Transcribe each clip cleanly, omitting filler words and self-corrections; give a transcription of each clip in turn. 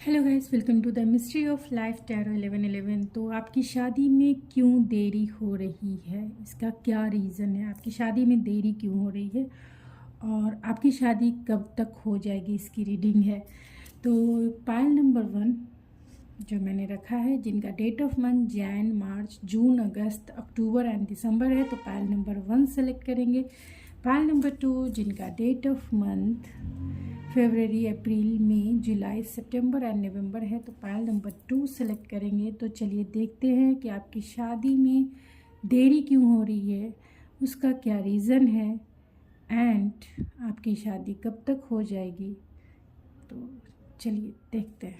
Hello guys, welcome to the mystery of life tarot 1111। तो आपकी शादी में क्यों देरी हो रही है, इसका क्या रीज़न है? आपकी शादी में देरी क्यों हो रही है और आपकी शादी कब तक हो जाएगी, इसकी रीडिंग है। तो पायल नंबर 1 जो मैंने रखा है, जिनका date of month Jan, March, June, August, October and December है, तो पायल नंबर 1 सेलेक्ट करेंगे। पायल नंबर 2 जिनका डेट ऑफ मंथ फरवरी, अप्रैल, मई, जुलाई, सितंबर एंड नवंबर है, तो पायल नंबर 2 सेलेक्ट करेंगे। तो चलिए देखते हैं कि आपकी शादी में देरी क्यों हो रही है, उसका क्या रीज़न है एंड आपकी शादी कब तक हो जाएगी। तो चलिए देखते हैं।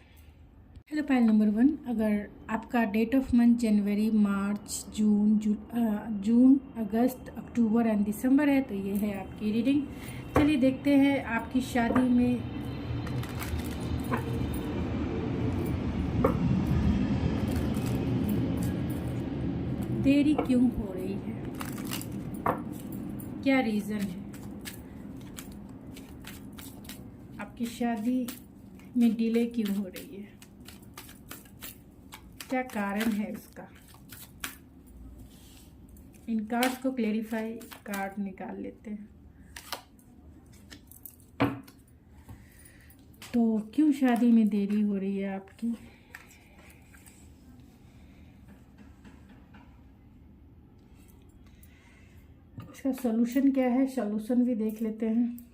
हेलो पायल नंबर 1, अगर आपका date of month January, March, June, August, October and December है, तो ये है आपकी रीडिंग। चलिए देखते हैं आपकी शादी में देरी क्यों हो रही है, क्या रीज़न है। आपकी शादी में डिले क्यों हो रही है, क्या कारण है उसका। इन कार्ड्स को क्लेरिफाई कार्ड निकाल लेते हैं। तो क्यों शादी में देरी हो रही है आपकी। इसका सॉल्यूशन क्या है, सॉल्यूशन भी देख लेते हैं।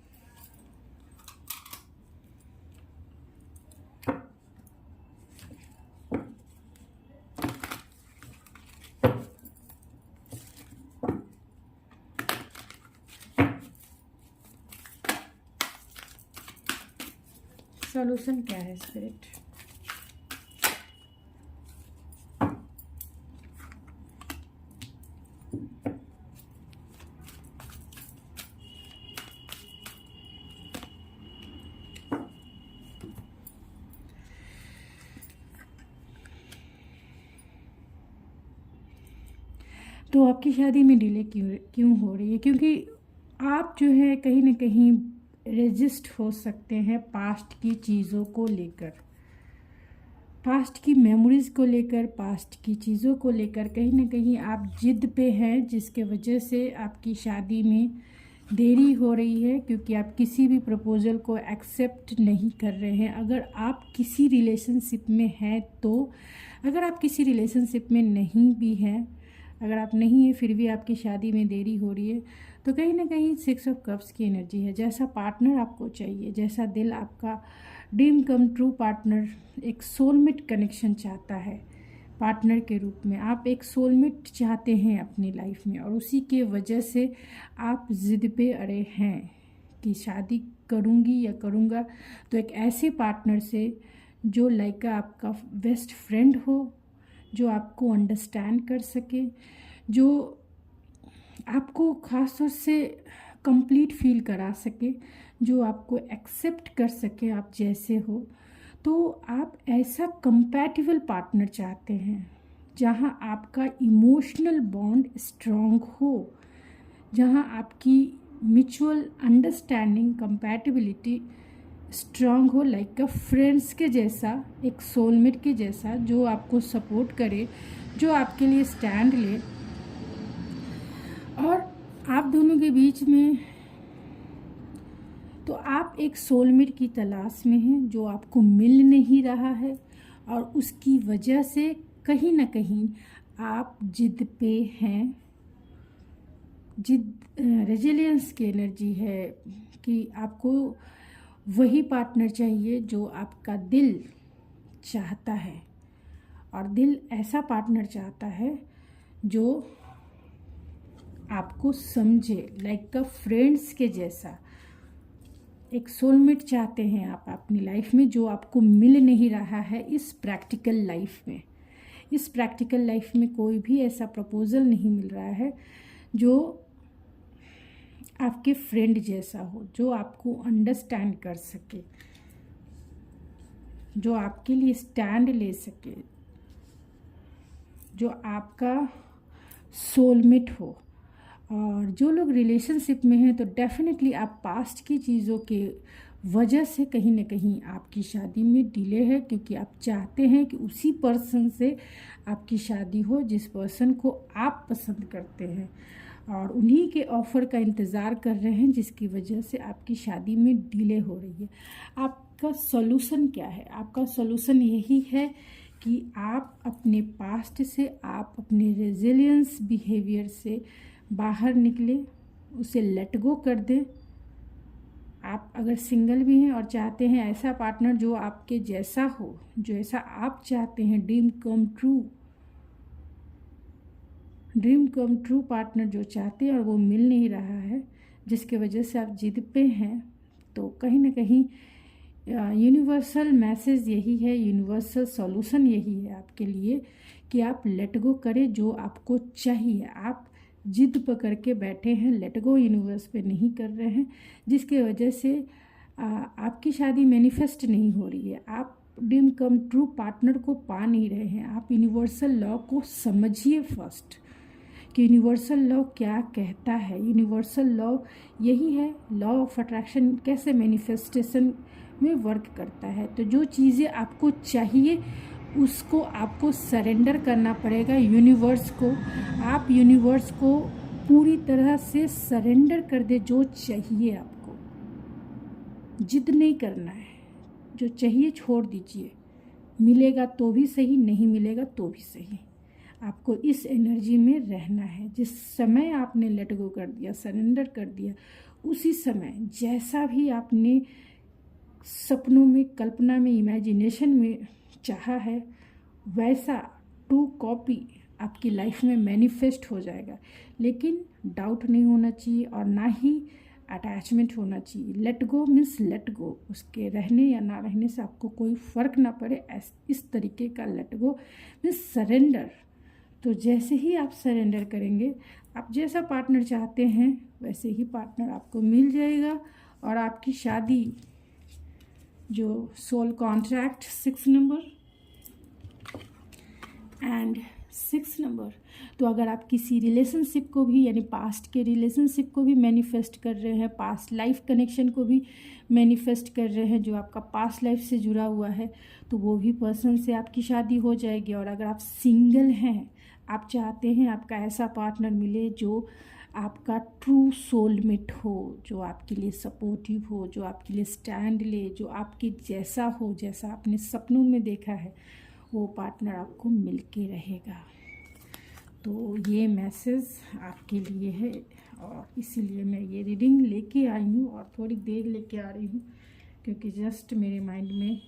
सॉल्यूशन क्या है स्पिरिट। तो आपकी शादी में डिले क्यों हो रही है, क्योंकि आप जो है कहीं ना कहीं रेजिस्ट हो सकते हैं पास्ट की चीज़ों को लेकर, पास्ट की मेमोरीज़ को लेकर, पास्ट की चीज़ों को लेकर कहीं ना कहीं आप जिद पे हैं, जिसके वजह से आपकी शादी में देरी हो रही है। क्योंकि आप किसी भी प्रपोज़ल को एक्सेप्ट नहीं कर रहे हैं। अगर आप किसी रिलेशनशिप में हैं तो, अगर आप किसी रिलेशनशिप में नहीं भी हैं, अगर आप नहीं हैं फिर भी आपकी शादी में देरी हो रही है, तो कहीं ना कहीं 6 ऑफ कप्स की एनर्जी है। जैसा पार्टनर आपको चाहिए, जैसा दिल आपका ड्रीम कम ट्रू पार्टनर, एक सोलमेट कनेक्शन चाहता है पार्टनर के रूप में, आप एक सोलमेट चाहते हैं अपनी लाइफ में, और उसी के वजह से आप ज़िद पे अड़े हैं कि शादी करूंगी या करूंगा। तो एक ऐसे पार्टनर से जो लाइक आपका बेस्ट फ्रेंड हो, जो आपको अंडरस्टैंड कर सके, जो आपको ख़ास तौर से कंप्लीट फील करा सके, जो आपको एक्सेप्ट कर सके आप जैसे हो। तो आप ऐसा कंपैटिबल पार्टनर चाहते हैं जहां आपका इमोशनल बॉन्ड स्ट्रॉन्ग हो, जहां आपकी म्यूचुअल अंडरस्टैंडिंग कंपैटिबिलिटी स्ट्रॉन्ग हो, लाइक फ्रेंड्स के जैसा, एक सोलमेट के जैसा, जो आपको सपोर्ट करे, जो आपके लिए स्टैंड ले। और आप दोनों के बीच में, तो आप एक सोलमेट की तलाश में हैं जो आपको मिल नहीं रहा है, और उसकी वजह से कहीं ना कहीं आप जिद पे हैं। जिद रेजिलियंस की एनर्जी है कि आपको वही पार्टनर चाहिए जो आपका दिल चाहता है, और दिल ऐसा पार्टनर चाहता है जो आपको समझे, लाइक फ्रेंड्स के जैसा। एक सोलमेट चाहते हैं आप अपनी लाइफ में, जो आपको मिल नहीं रहा है इस प्रैक्टिकल लाइफ में। इस प्रैक्टिकल लाइफ में कोई भी ऐसा प्रपोजल नहीं मिल रहा है जो आपके फ्रेंड जैसा हो, जो आपको अंडरस्टैंड कर सके, जो आपके लिए स्टैंड ले सके, जो आपका सोलमेट हो। और जो लोग रिलेशनशिप में हैं तो डेफिनेटली आप पास्ट की चीज़ों के वजह से कहीं ना कहीं आपकी शादी में डिले है, क्योंकि आप चाहते हैं कि उसी पर्सन से आपकी शादी हो जिस पर्सन को आप पसंद करते हैं, और उन्हीं के ऑफ़र का इंतज़ार कर रहे हैं, जिसकी वजह से आपकी शादी में डिले हो रही है। आपका सॉल्यूशन क्या है? आपका सॉल्यूशन यही है कि आप अपने पास्ट से, आप अपने रेजिलियंस बिहेवियर से बाहर निकलें, उसे लेट गो कर दें। आप अगर सिंगल भी हैं और चाहते हैं ऐसा पार्टनर जो आपके जैसा हो, जो ऐसा आप चाहते हैं, ड्रीम कम ट्रू पार्टनर जो चाहते हैं और वो मिल नहीं रहा है, जिसके वजह से आप जिद पे हैं, तो कहीं ना कहीं यूनिवर्सल मैसेज यही है, यूनिवर्सल सॉल्यूशन यही है आपके लिए कि आप लेट गो करें जो आपको चाहिए। आप जिद पकड़ के बैठे हैं, लेट गो यूनिवर्स पे नहीं कर रहे हैं, जिसके वजह से आपकी शादी मैनिफेस्ट नहीं हो रही है। आप ड्रीम कम ट्रू पार्टनर को पा नहीं रहे हैं। आप यूनिवर्सल लॉ को समझिए फर्स्ट, कि यूनिवर्सल लॉ क्या कहता है। यूनिवर्सल लॉ यही है, लॉ ऑफ अट्रैक्शन कैसे मैनिफेस्टेशन में वर्क करता है। तो जो चीज़ें आपको चाहिए उसको आपको सरेंडर करना पड़ेगा यूनिवर्स को। आप यूनिवर्स को पूरी तरह से सरेंडर कर दे जो चाहिए आपको। जिद नहीं करना है, जो चाहिए छोड़ दीजिए। मिलेगा तो भी सही, नहीं मिलेगा तो भी सही। आपको इस एनर्जी में रहना है। जिस समय आपने लेट गो कर दिया, सरेंडर कर दिया, उसी समय जैसा भी आपने सपनों में, कल्पना में, इमेजिनेशन में चाहा है, वैसा 2 कॉपी आपकी लाइफ में मैनिफेस्ट हो जाएगा। लेकिन डाउट नहीं होना चाहिए और ना ही अटैचमेंट होना चाहिए। Let go means let go, उसके रहने या ना रहने से आपको कोई फ़र्क ना पड़े, इस तरीके का लेट गो मीन्स सरेंडर। तो जैसे ही आप सरेंडर करेंगे, आप जैसा पार्टनर चाहते हैं वैसे ही पार्टनर आपको मिल जाएगा, और आपकी शादी जो soul contract 6 number and 6 number. तो अगर आप किसी रिलेशनशिप को भी, यानी पास्ट के रिलेशनशिप को भी मैनिफेस्ट कर रहे हैं, पास्ट लाइफ कनेक्शन को भी मैनिफेस्ट कर रहे हैं जो आपका पास्ट लाइफ से जुड़ा हुआ है, तो वो भी पर्सन से आपकी शादी हो जाएगी। और अगर आप सिंगल हैं, आप चाहते हैं आपका ऐसा पार्टनर मिले जो आपका ट्रू सोलमेट हो, जो आपके लिए सपोर्टिव हो, जो आपके लिए स्टैंड ले, जो आपके जैसा हो, जैसा आपने सपनों में देखा है, वो पार्टनर आपको मिल के रहेगा। तो ये मैसेज आपके लिए है, और इसीलिए मैं ये रीडिंग लेके आई हूँ और थोड़ी देर लेके आ रही हूँ, क्योंकि जस्ट मेरे माइंड में,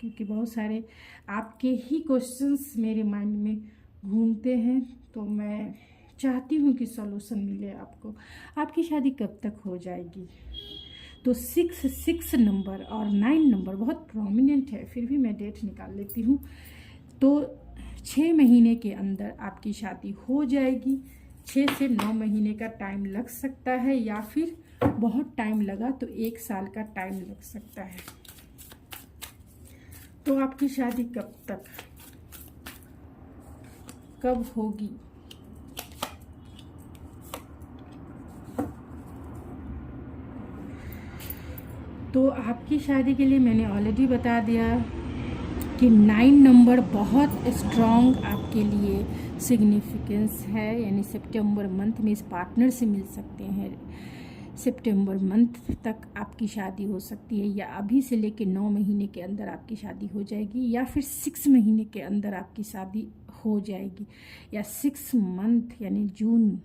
क्योंकि बहुत सारे आपके ही क्वेश्चंस मेरे माइंड में घूमते हैं, तो मैं चाहती हूँ कि सॉल्यूशन मिले आपको। आपकी शादी कब तक हो जाएगी? तो 6 नंबर और 9 नंबर बहुत प्रोमिनेंट है, फिर भी मैं डेट निकाल लेती हूँ। तो 6 महीने के अंदर आपकी शादी हो जाएगी। 6 से 9 महीने का टाइम लग सकता है, या फिर बहुत टाइम लगा तो 1 साल का टाइम लग सकता है। तो आपकी शादी कब होगी? तो आपकी शादी के लिए मैंने ऑलरेडी बता दिया कि 9 नंबर बहुत स्ट्रॉन्ग आपके लिए सिग्निफिकेंस है, यानी सितंबर मंथ में इस पार्टनर से मिल सकते हैं। सितंबर मंथ तक आपकी शादी हो सकती है, या अभी से लेके 9 महीने के अंदर आपकी शादी हो जाएगी, या फिर 6 महीने के अंदर आपकी शादी हो जाएगी, या 6 मंथ यानी जून,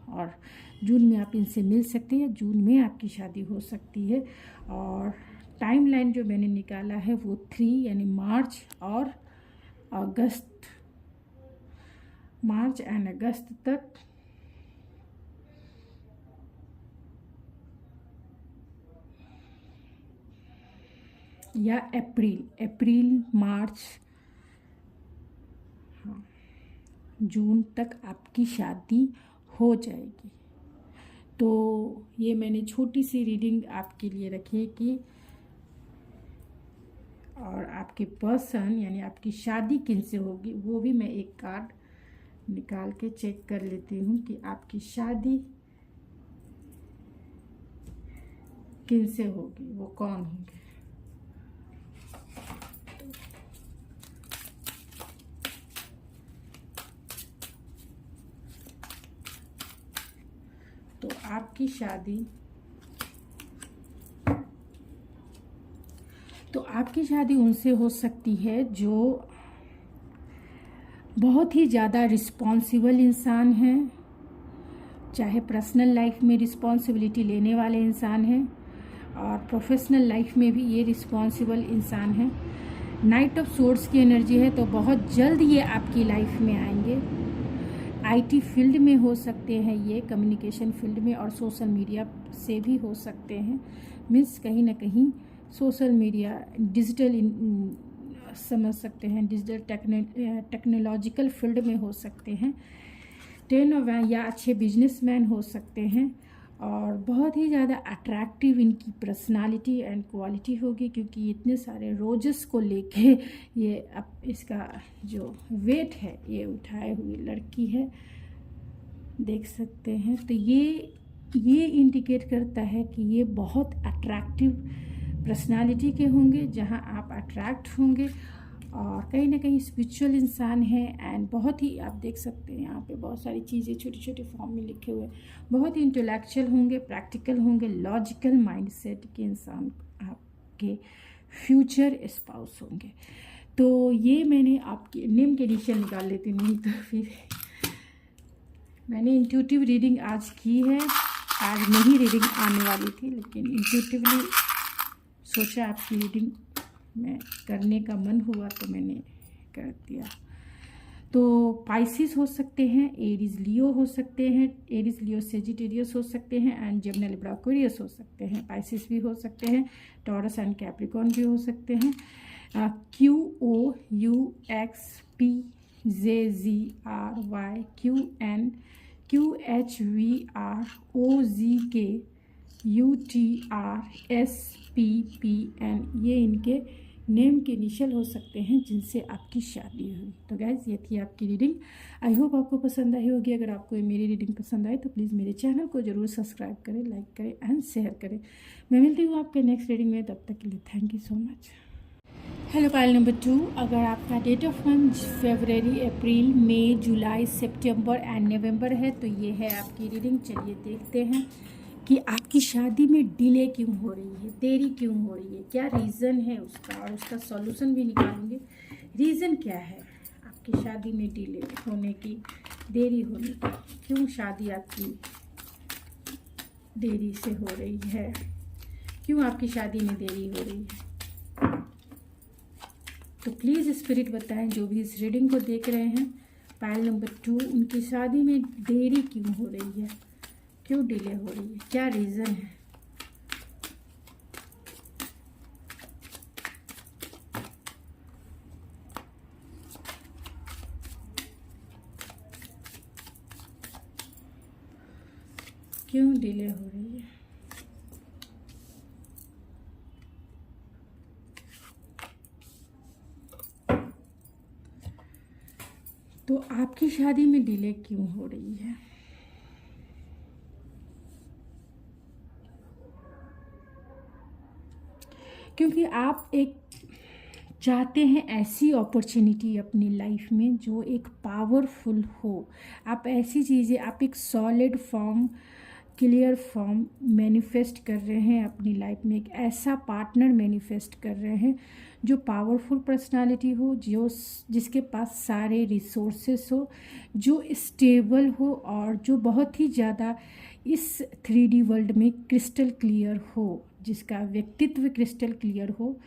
और जून में आप इनसे मिल सकते हैं, जून में आपकी शादी हो सकती है। और टाइमलाइन जो मैंने निकाला है वो 3 यानी मार्च और अगस्त, मार्च एंड अगस्त तक या अप्रैल मार्च, हाँ, जून तक आपकी शादी हो जाएगी। तो ये मैंने छोटी सी रीडिंग आपके लिए रखी है कि, और आपके पर्सन यानी आपकी शादी किन से होगी वो भी मैं एक कार्ड निकाल के चेक कर लेती हूँ कि आपकी शादी किन से होगी, वो कौन होंगे। तो आपकी शादी उनसे हो सकती है जो बहुत ही ज़्यादा रिस्पॉन्सिबल इंसान हैं, चाहे पर्सनल लाइफ में रिस्पॉन्सिबिलिटी लेने वाले इंसान हैं और प्रोफेशनल लाइफ में भी ये रिस्पॉन्सिबल इंसान हैं। नाइट ऑफ सोर्ड्स की एनर्जी है, तो बहुत जल्द ये आपकी लाइफ में आएंगे। आईटी फील्ड में हो सकते हैं ये, कम्युनिकेशन फील्ड में, और सोशल मीडिया से भी हो सकते हैं। मीन्स कहीं ना कहीं सोशल मीडिया, डिजिटल समझ सकते हैं, डिजिटल टेक्नोलॉजिकल फील्ड में हो सकते हैं। 10 ऑफ या अच्छे बिजनेसमैन हो सकते हैं और बहुत ही ज़्यादा अट्रैक्टिव इनकी पर्सनालिटी एंड क्वालिटी होगी, क्योंकि इतने सारे रोजेस को लेके ये अब इसका जो वेट है ये उठाए हुए लड़की है, देख सकते हैं। तो ये इंडिकेट करता है कि ये बहुत अट्रैक्टिव पर्सनालिटी के होंगे, जहां आप अट्रैक्ट होंगे, और कहीं ना कहीं स्पिरिचुअल इंसान है। एंड बहुत ही, आप देख सकते हैं यहाँ पे बहुत सारी चीज़ें छोटी छोटी फॉर्म में लिखे हुए, बहुत ही इंटेलेक्चुअल होंगे, प्रैक्टिकल होंगे, लॉजिकल माइंडसेट के इंसान आपके फ्यूचर स्पाउस होंगे। तो ये मैंने आपके नेम के इनिशियल निकाल लेती, नहीं तो फिर मैंने इंट्यूटिव रीडिंग आज की है। आज नहीं रीडिंग आने वाली थी, लेकिन इंट्यूटिवली सोचा आपकी रीडिंग में करने का मन हुआ तो मैंने कर दिया। तो पाइसिस हो सकते हैं, एरीज लियो हो सकते हैं, एरीज लियो सेजिटेरियस हो सकते हैं, एंड जेमिनी लिब्रा एक्वेरियस हो सकते हैं। पाइसिस भी हो सकते हैं, टॉरस एंड कैप्रिकॉर्न भी हो सकते हैं। QOUXPJZRY QNQHVROZKUTRSPPN ये इनके नेम के इनिशियल हो सकते हैं जिनसे आपकी शादी हुई। तो गाइज ये थी आपकी रीडिंग। आई होप आपको पसंद आई होगी। अगर आपको मेरी रीडिंग पसंद आए तो प्लीज़ मेरे चैनल को ज़रूर सब्सक्राइब करें, लाइक करें एंड शेयर करें। मैं मिलती हूँ आपके नेक्स्ट रीडिंग में, तब तक के लिए thank you so much. Hello pile number 2, अगर आपका डेट ऑफ मंथ फरवरी, अप्रैल, मई, जुलाई, सितंबर एंड नवंबर है तो ये है आपकी रीडिंग। चलिए देखते हैं कि आपकी शादी में डिले क्यों हो रही है, देरी क्यों हो रही है, क्या रीज़न है उसका, और उसका सॉल्यूशन भी निकालेंगे। रीज़न क्या है आपकी शादी में डिले होने की, देरी होने की, क्यों शादी आपकी देरी से हो रही है, क्यों आपकी शादी में देरी हो रही है। तो प्लीज़ स्पिरिट बताएं, जो भी इस रीडिंग को देख रहे हैं। पाइल नंबर 2, उनकी शादी में देरी क्यों हो रही है, क्यों डिले हो रही है, क्या रीज़न है। क्यों डिले हो रही है। तो आपकी शादी में डिले क्यों हो रही है। क्योंकि आप एक चाहते हैं ऐसी अपॉर्चुनिटी अपनी लाइफ में जो एक पावरफुल हो। आप ऐसी चीज़ें, आप एक solid form, clear form manifest कर रहे हैं अपनी लाइफ में। एक ऐसा पार्टनर मैनिफेस्ट कर रहे हैं जो पावरफुल पर्सनालिटी हो, जो जिसके पास सारे रिसोर्सेस हो, जो स्टेबल हो, और जो बहुत ही ज़्यादा इस 3D वर्ल्ड में क्रिस्टल क्लियर हो, जिसका व्यक्तित्व क्रिस्टल क्लियर हो।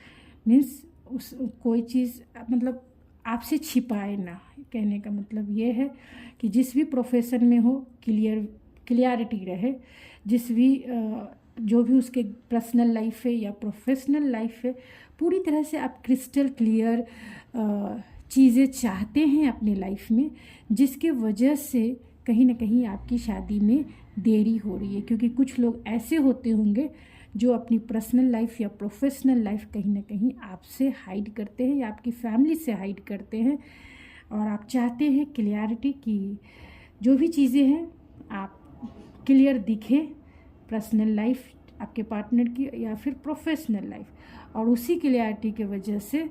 मीन्स उस कोई चीज़ मतलब आपसे छिपाए ना। कहने का मतलब ये है कि जिस भी प्रोफेशन में हो क्लियरिटी रहे, जो भी उसके पर्सनल लाइफ है या प्रोफेशनल लाइफ है, पूरी तरह से आप क्रिस्टल क्लियर चीज़ें चाहते हैं अपने लाइफ में, जिसके वजह से कहीं ना कहीं आपकी शादी में देरी हो रही है। क्योंकि कुछ लोग ऐसे होते होंगे जो अपनी पर्सनल लाइफ या प्रोफेशनल लाइफ कहीं ना कहीं आपसे हाइड करते हैं या आपकी फैमिली से हाइड करते हैं, और आप चाहते हैं क्लियरिटी की जो भी चीज़ें हैं आप क्लियर दिखे, पर्सनल लाइफ आपके पार्टनर की या फिर प्रोफेशनल लाइफ। और उसी क्लियरिटी की वजह से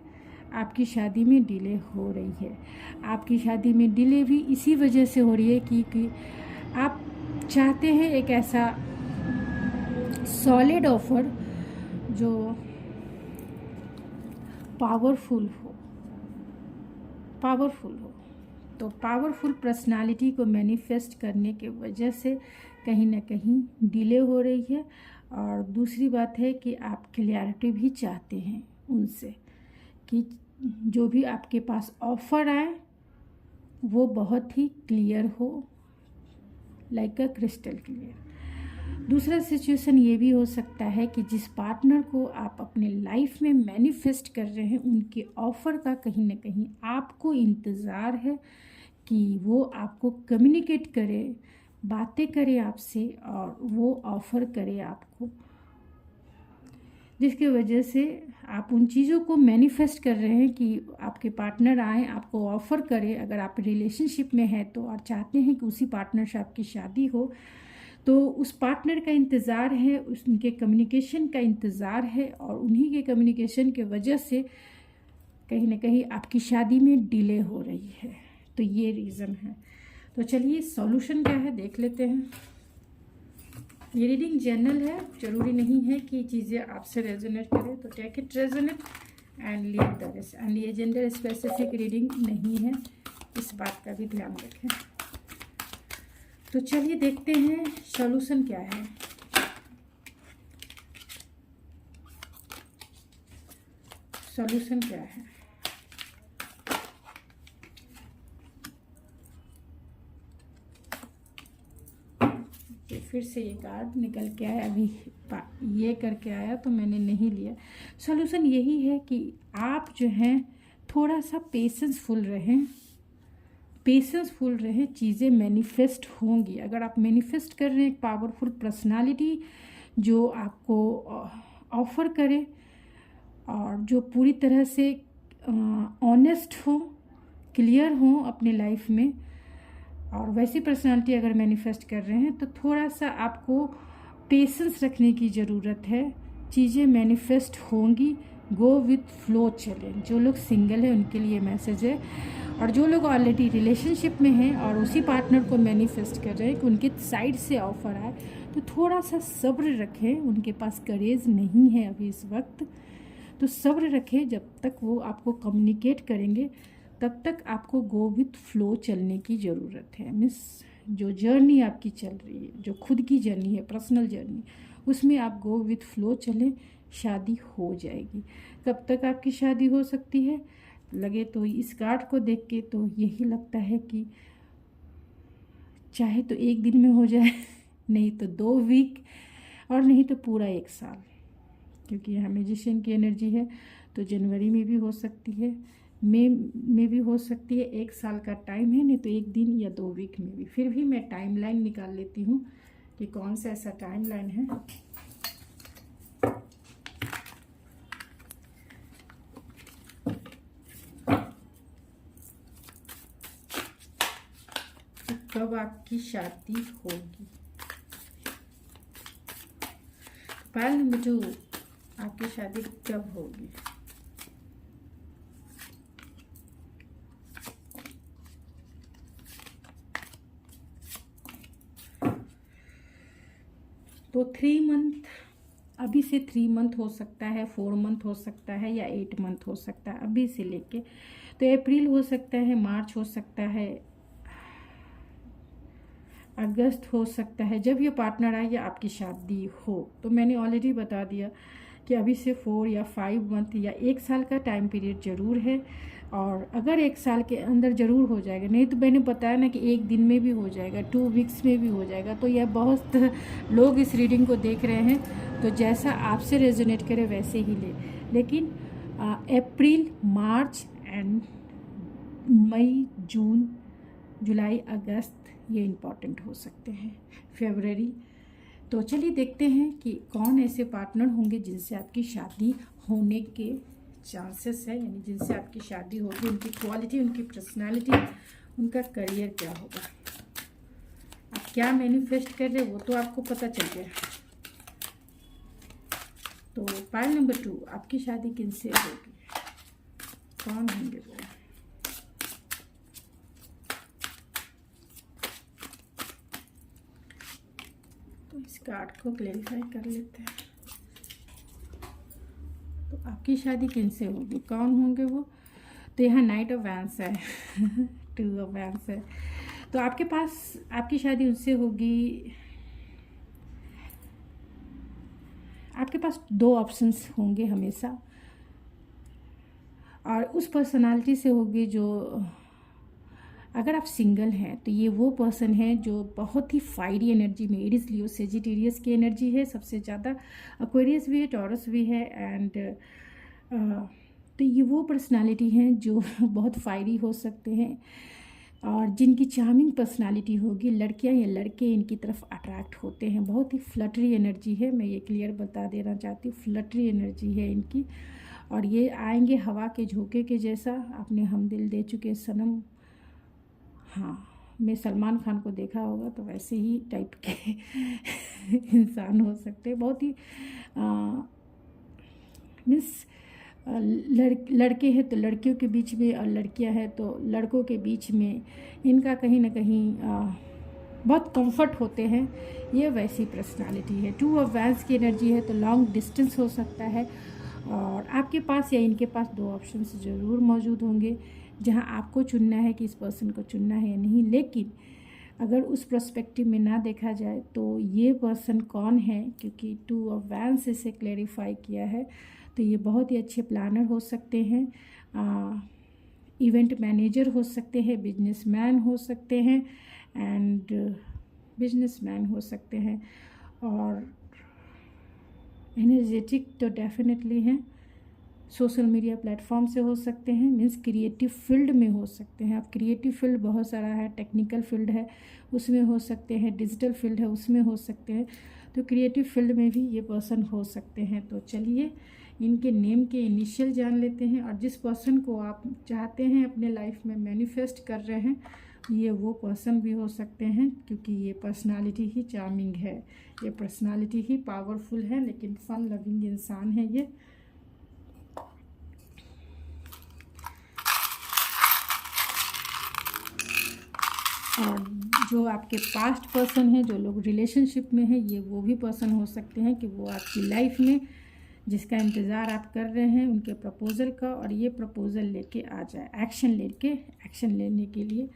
आपकी शादी में डिले हो रही है। आपकी शादी में डिले भी इसी वजह से हो रही है क्योंकि आप चाहते हैं एक ऐसा सॉलिड ऑफर जो पावरफुल हो। तो पावरफुल पर्सनालिटी को मैनिफेस्ट करने के वजह से कहीं ना कहीं डिले हो रही है। और दूसरी बात है कि आप क्लियरिटी भी चाहते हैं उनसे कि जो भी आपके पास ऑफ़र आए वो बहुत ही क्लियर हो, लाइक अ क्रिस्टल क्लियर। दूसरा सिचुएशन ये भी हो सकता है कि जिस पार्टनर को आप अपने लाइफ में मैनिफेस्ट कर रहे हैं उनके ऑफ़र का कहीं ना कहीं आपको इंतज़ार है कि वो आपको कम्युनिकेट करे, बातें करे आपसे और वो ऑफ़र करे आपको, जिसकी वजह से आप उन चीज़ों को मैनिफेस्ट कर रहे हैं कि आपके पार्टनर आए, आपको ऑफ़र करे। अगर आप रिलेशनशिप में हैं तो और चाहते हैं कि उसी पार्टनर से आपकी शादी हो, तो उस पार्टनर का इंतज़ार है, उनके कम्युनिकेशन का इंतज़ार है और उन्हीं के कम्युनिकेशन के वजह से कहीं ना कहीं आपकी शादी में डिले हो रही है। तो ये रीज़न है। तो चलिए सॉल्यूशन क्या है देख लेते हैं। ये रीडिंग जनरल है, ज़रूरी नहीं है कि चीज़ें आपसे रेजोनेट करें, तो take it resonate and leave the rest. And ये जेंडर स्पेसिफिक रीडिंग नहीं है, इस बात का भी ध्यान रखें। तो चलिए देखते हैं सॉल्यूशन क्या है। सॉल्यूशन क्या है? फिर से ये कार्ड निकल के आया, अभी ये करके आया तो मैंने नहीं लिया। सॉल्यूशन यही है कि आप जो हैं थोड़ा सा पेशेंसफुल रहें, चीज़ें मैनिफेस्ट होंगी। अगर आप मैनिफेस्ट कर रहे हैं एक पावरफुल पर्सनालिटी जो आपको ऑफ़र करे और जो पूरी तरह से ऑनेस्ट हो, क्लियर हो अपने लाइफ में, और वैसी पर्सनालिटी अगर मैनिफेस्ट कर रहे हैं तो थोड़ा सा आपको पेशेंस रखने की ज़रूरत है। चीज़ें मैनिफेस्ट होंगी, गो विथ फ्लो चलें। जो लोग सिंगल हैं उनके लिए मैसेज है, और जो लोग ऑलरेडी रिलेशनशिप में हैं और उसी पार्टनर को मैनिफेस्ट कर रहे हैं कि उनके साइड से ऑफ़र आए, तो थोड़ा सा सब्र रखें। उनके पास करेज नहीं है अभी इस वक्त, तो सब्र रखें। जब तक वो आपको कम्युनिकेट करेंगे तब तक आपको गो विथ फ्लो चलने की ज़रूरत है। मिस जो जर्नी आपकी चल रही है, जो खुद की जर्नी है, पर्सनल जर्नी, उसमें आप गो विथ फ्लो चलें, शादी हो जाएगी। कब तक आपकी शादी हो सकती है? लगे तो इस कार्ड को देख के तो यही लगता है कि चाहे तो एक दिन में हो जाए, नहीं तो 2 वीक, और नहीं तो पूरा 1 साल, क्योंकि यहाँ मैजिशियन की एनर्जी है। तो जनवरी में भी हो सकती है, मई में भी हो सकती है। 1 साल का टाइम है, नहीं तो 1 दिन या 2 वीक में भी। फिर भी मैं टाइमलाइन निकाल लेती हूँ कि कौन सा ऐसा टाइमलाइन है। कब आपकी शादी होगी? पहले नंबर 2, आपकी शादी कब होगी? तो 3 मंथ, अभी से 3 मंथ हो सकता है, 4 मंथ हो सकता है या 8 मंथ हो सकता है अभी से लेके। तो अप्रैल हो सकता है, मार्च हो सकता है, अगस्त हो सकता है, जब ये पार्टनर आए या आपकी शादी हो। तो मैंने ऑलरेडी बता दिया कि अभी से 4 या 5 मंथ या 1 साल का टाइम पीरियड ज़रूर है। और अगर 1 साल के अंदर ज़रूर हो जाएगा, नहीं तो मैंने बताया ना कि 1 दिन में भी हो जाएगा, 2 वीक्स में भी हो जाएगा। तो यह बहुत लोग इस रीडिंग को देख रहे हैं, तो जैसा आपसे रेजोनेट करे वैसे ही ले। लेकिन अप्रैल, मार्च एंड मई, जून, जुलाई, अगस्त ये इम्पॉर्टेंट हो सकते हैं, फरवरी। तो चलिए देखते हैं कि कौन ऐसे पार्टनर होंगे जिनसे आपकी शादी होने के चांसेस है, यानी जिनसे आपकी शादी होगी। उनकी क्वालिटी, उनकी पर्सनालिटी, उनका करियर क्या होगा, आप क्या मैनिफेस्ट कर रहे हैं वो तो आपको पता चल गया। तो पाइल नंबर 2, आपकी शादी किनसे होगी, कौन होंगे वो। तो इस कार्ड को क्लैरिफाई कर लेते हैं। तो आपकी शादी किनसे होगी, कौन होंगे वो। तो यहाँ नाइट ऑफ वैंस है 2 ऑफ वैंस है। तो आपके पास आपकी शादी उनसे होगी। आपके पास 2 ऑप्शंस होंगे हमेशा, और उस पर्सनालिटी से होगी जो, अगर आप सिंगल हैं तो ये वो पर्सन है जो बहुत ही फायरी एनर्जी में, एरीज लियो सेजिटेरियस की एनर्जी है सबसे ज़्यादा, एक्वेरियस भी है, टॉरस भी है, एंड तो ये वो पर्सनालिटी हैं जो बहुत फायरी हो सकते हैं और जिनकी चार्मिंग पर्सनालिटी होगी। लड़कियां या लड़के इनकी तरफ अट्रैक्ट होते हैं। बहुत ही फ्लटरी एनर्जी है, मैं ये क्लियर बता देना चाहती हूँ, फ्लटरी एनर्जी है इनकी। और ये आएंगे हवा के झोंके के जैसा। आपने हम दिल दे चुके सनम, हाँ, मैं सलमान खान को देखा होगा तो वैसे ही टाइप के इंसान हो सकते हैं। बहुत ही मीन्स लड़के हैं तो लड़कियों के बीच में, और लड़कियां हैं तो लड़कों के बीच में इनका कहीं ना कहीं बहुत कंफर्ट होते हैं। ये वैसी पर्सनालिटी है। 2 ऑफ वैंस की एनर्जी है तो लॉन्ग डिस्टेंस हो सकता है, और आपके पास या इनके पास 2 ऑप्शंस ज़रूर मौजूद होंगे जहां आपको चुनना है कि इस पर्सन को चुनना है या नहीं। लेकिन अगर उस पर्सपेक्टिव में ना देखा जाए तो ये पर्सन कौन है, क्योंकि 2 ऑफ वैंस इसे क्लैरिफाई किया है, तो ये बहुत ही अच्छे प्लानर हो सकते हैं, इवेंट मैनेजर हो सकते हैं, बिजनेसमैन हो सकते हैं, एंड बिजनेसमैन हो सकते हैं, और एनर्जेटिक तो डेफिनेटली हैं। सोशल मीडिया प्लेटफॉर्म से हो सकते हैं, मीन्स क्रिएटिव फील्ड में हो सकते हैं। अब क्रिएटिव फील्ड बहुत सारा है, टेक्निकल फील्ड है उसमें हो सकते हैं, डिजिटल फील्ड है उसमें हो सकते हैं, तो क्रिएटिव फील्ड में भी ये पर्सन हो सकते हैं। तो चलिए इनके नेम के इनिशियल जान लेते हैं, और जिस पर्सन को आप चाहते हैं अपने लाइफ में मैनिफेस्ट कर रहे हैं, ये वो पर्सन भी हो सकते हैं, क्योंकि ये पर्सनालिटी ही चार्मिंग है, ये पर्सनालिटी ही पावरफुल है, लेकिन फन लविंग इंसान है ये। और जो आपके पास्ट पर्सन है, जो लोग रिलेशनशिप में हैं, ये वो भी पर्सन हो सकते हैं कि वो आपकी लाइफ में जिसका इंतज़ार आप कर रहे हैं उनके प्रपोज़ल का, और ये प्रपोज़ल लेके आ जाए, एक्शन लेने के लिए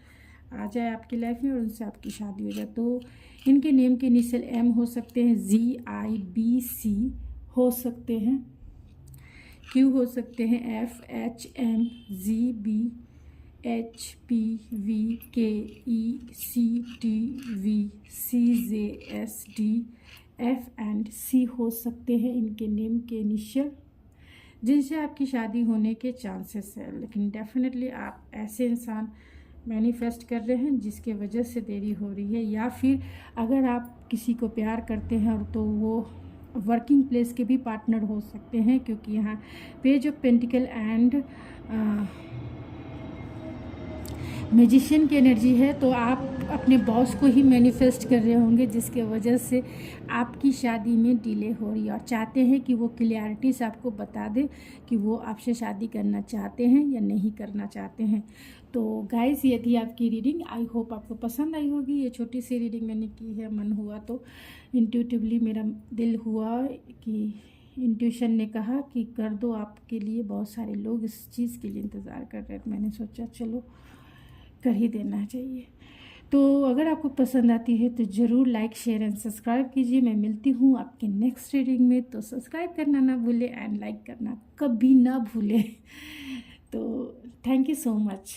आ जाए आपकी लाइफ में और उनसे आपकी शादी हो जाए। तो इनके नेम के इनिशियल M हो सकते हैं, GIBC हो सकते हैं, Q हो सकते हैं, FHMZBHPVKECTVCJSD F एंड C हो सकते हैं इनके नेम के इनिशियल, जिनसे आपकी शादी होने के चांसेस है। लेकिन डेफिनेटली आप ऐसे इंसान मैनिफेस्ट कर रहे हैं जिसके वजह से देरी हो रही है, या फिर अगर आप किसी को प्यार करते हैं और तो वो वर्किंग प्लेस के भी पार्टनर हो सकते हैं, क्योंकि यहाँ page of pentacle and magician की एनर्जी है। तो आप अपने बॉस को ही मैनिफेस्ट कर रहे होंगे जिसके वजह से आपकी शादी में डिले हो रही है, और चाहते हैं कि वो क्लियरिटी से आपको बता दे कि वो आपसे शादी करना चाहते हैं या नहीं करना चाहते हैं। तो गाइस, ये थी आपकी रीडिंग। आई होप आपको पसंद आई होगी। ये छोटी सी रीडिंग मैंने की है, मन हुआ तो इंट्यूटिवली मेरा दिल हुआ कि इंट्यूशन ने कहा कि कर दो, आपके लिए बहुत सारे लोग इस चीज़ के लिए इंतज़ार कर रहे थे। मैंने सोचा चलो कर ही देना चाहिए। तो अगर आपको पसंद आती है तो ज़रूर लाइक, शेयर एंड सब्सक्राइब कीजिए। मैं मिलती हूँ आपके नेक्स्ट रीडिंग में, तो सब्सक्राइब करना ना भूले एंड लाइक करना कभी ना भूले। तो थैंक यू सो मच।